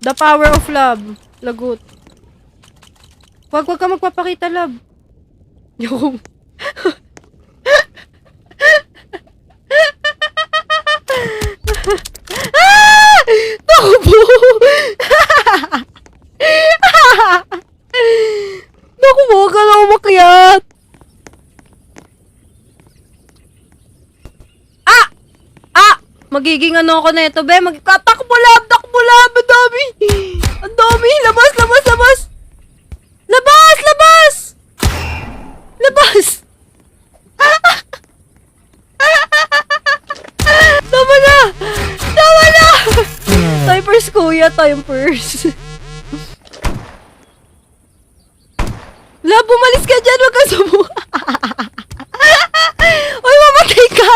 The power of love. Lagot. Wag ka magpapakita, love. Yung... ah! Naku Naku mo, ka na umakyat. Magiging ano ako na ito, be. Takbo lab! Takbo lab! Ang dami! Ang dami! Labas! Labas! Labas! Labas! Labas! Labas! Tama na! Tama na! Time first, kuya. Time first. Lab, bumalis ka dyan. Huwag ka sumuha. Uy, mamatay ka!